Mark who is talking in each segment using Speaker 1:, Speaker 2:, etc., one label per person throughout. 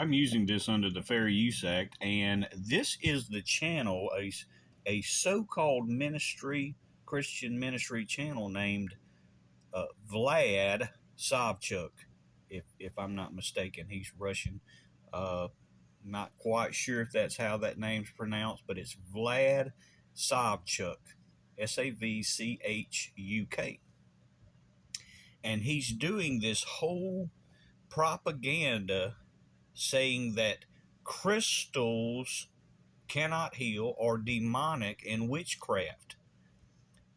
Speaker 1: I'm using this under the Fair Use Act, and this is the channel, a so-called ministry, Christian ministry channel named Vlad Savchuk, if I'm not mistaken. He's Russian. Uh, Not quite sure if that's how that name's pronounced, but it's Vlad Savchuk, Savchuk, and he's doing this whole propaganda saying that crystals cannot heal or demonic in witchcraft.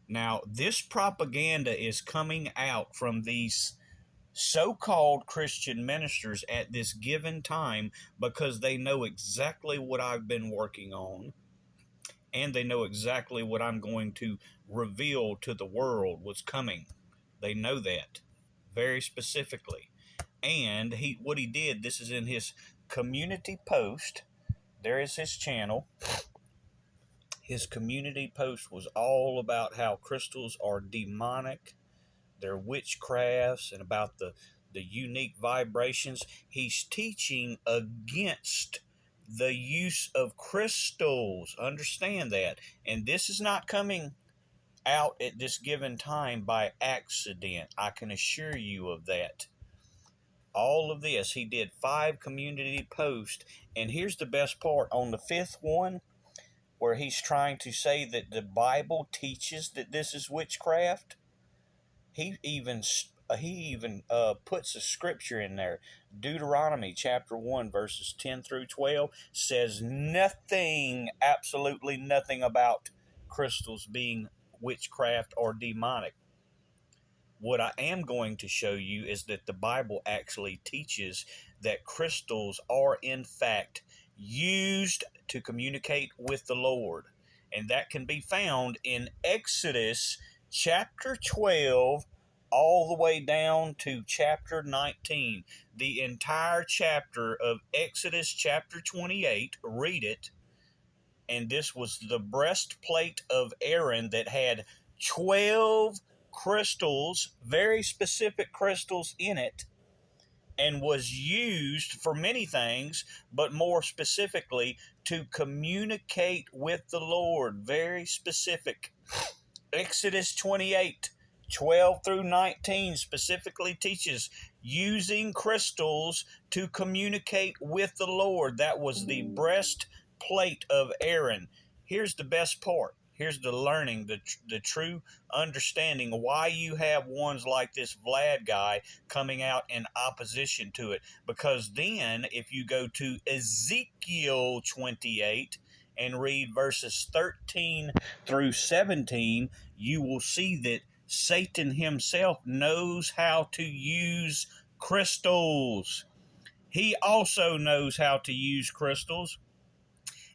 Speaker 1: Now, this propaganda is coming out from these so-called Christian ministers at this given time because they know exactly what I've been working on, and they know exactly what I'm going to reveal to the world what's coming. They know that very specifically. And what he did, this is in his community post. There is his channel. His community post was all about how crystals are demonic, they're witchcrafts, and about the unique vibrations. He's teaching against the use of crystals. Understand that. And this is not coming out at this given time by accident. I can assure you of that. All of this, he did 5 community posts. And here's the best part. On the 5th one, where he's trying to say that the Bible teaches that this is witchcraft, he even puts a scripture in there. Deuteronomy chapter 1 verses 10 through 12 says nothing, absolutely nothing about crystals being witchcraft or demonic. What I am going to show you is that the Bible actually teaches that crystals are in fact used to communicate with the Lord. And that can be found in Exodus chapter 12 all the way down to chapter 19. The entire chapter of Exodus chapter 28, read it. And this was the breastplate of Aaron that had 12 crystals, very specific crystals in it, and was used for many things, but more specifically to communicate with the Lord. Very specific. Exodus 28, 12 through 19 specifically teaches using crystals to communicate with the Lord. That was the breastplate of Aaron. Here's the best part. Here's the learning, the true understanding why you have ones like this Vlad guy coming out in opposition to it. Because then if you go to Ezekiel 28 and read verses 13 through 17, you will see that Satan himself knows how to use crystals. He also knows how to use crystals.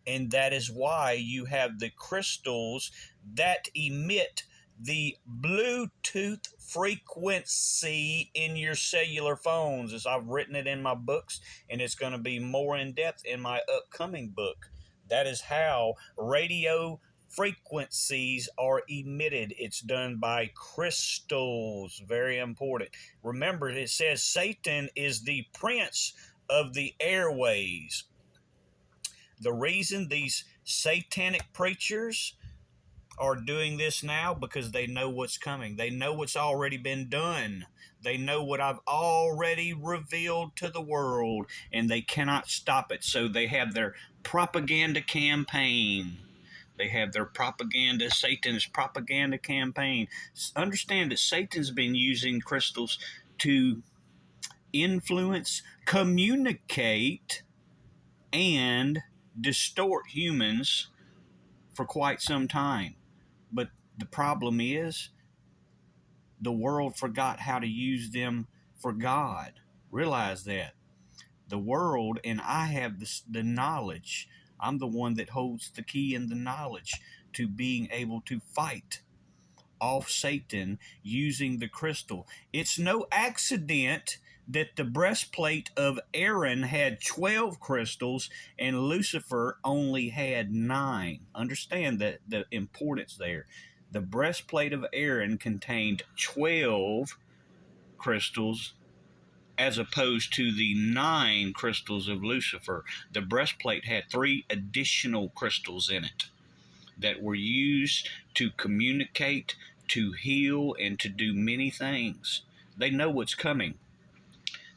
Speaker 1: And that is why you have the crystals that emit the Bluetooth frequency in your cellular phones, as I've written it in my books, and it's going to be more in depth in my upcoming book. That is how radio frequencies are emitted. It's done by crystals. Very important. Remember, it says Satan is the prince of the airways. The reason these satanic preachers are doing this now, because they know what's coming. They know what's already been done. They know what I've already revealed to the world, and they cannot stop it. So they have their propaganda campaign. They have their propaganda, Satan's propaganda campaign. Understand that Satan's been using crystals to influence, communicate, and distort humans for quite some time. But the problem is the world forgot how to use them for God. Realize that. The world, and I have the knowledge. I'm the one that holds the key and the knowledge to being able to fight off Satan using the crystal. It's no accident that the breastplate of Aaron had 12 crystals and Lucifer only had 9. Understand that the importance there. The breastplate of Aaron contained 12 crystals as opposed to the 9 crystals of Lucifer. The breastplate had 3 additional crystals in it that were used to communicate, to heal, and to do many things. They know what's coming.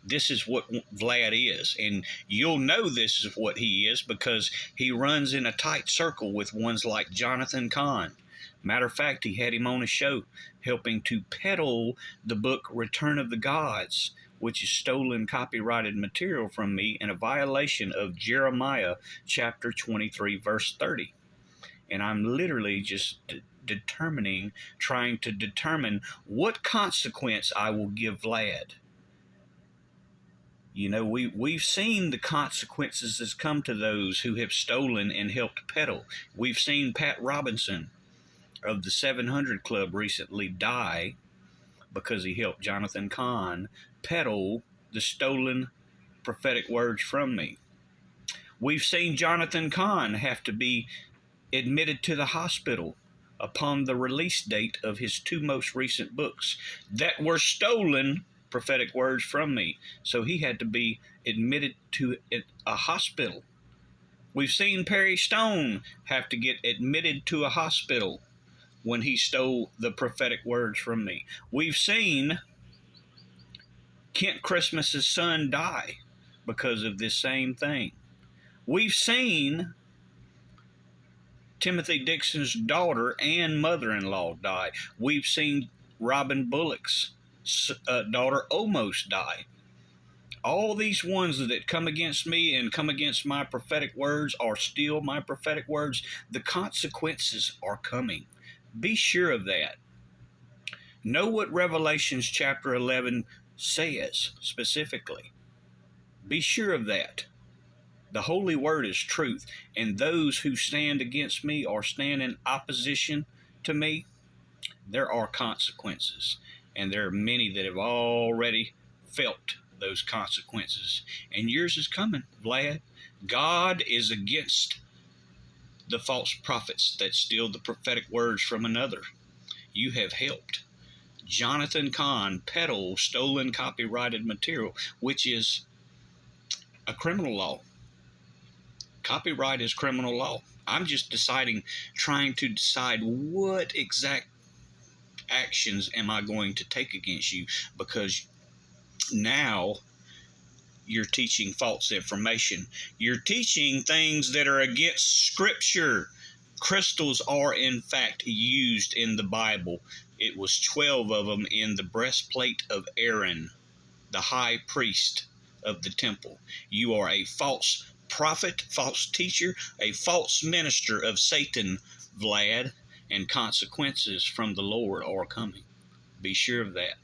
Speaker 1: This is what Vlad is. And you'll know this is what he is because he runs in a tight circle with ones like Jonathan Cahn. Matter of fact, he had him on a show helping to peddle the book Return of the Gods, which is stolen copyrighted material from me in a violation of Jeremiah chapter 23, verse 30. And I'm literally just trying to determine what consequence I will give Vlad. You know, we've seen the consequences that's come to those who have stolen and helped peddle. We've seen Pat Robinson of the 700 Club recently die because he helped Jonathan Cahn peddle the stolen prophetic words from me. We've seen Jonathan Cahn have to be admitted to the hospital upon the release date of his 2 most recent books that were stolen prophetic words from me. So he had to be admitted to a hospital. We've seen Perry Stone have to get admitted to a hospital when he stole the prophetic words from me. We've seen Kent Christmas's son die because of this same thing. We've seen Timothy Dixon's daughter and mother-in-law die. We've seen Robin Bullock's daughter almost die. All these ones that come against me and come against my prophetic words or steal my prophetic words, the consequences are coming. Be sure of that. Know what Revelations chapter 11 says specifically. Be sure of that. The Holy Word is truth, and those who stand against me or stand in opposition to me, there are consequences. And there are many that have already felt those consequences. And yours is coming, Vlad. God is against the false prophets that steal the prophetic words from another. You have helped Jonathan Cahn peddle stolen copyrighted material, which is a criminal law. Copyright is criminal law. I'm just trying to decide what exact actions am I going to take against you, because now you're teaching false information. You're teaching things that are against Scripture. Crystals are in fact used in the Bible. It was 12 of them in the breastplate of Aaron, the high priest of the temple. You are a false prophet, false teacher, a false minister of Satan, Vlad, and consequences from the Lord are coming. Be sure of that.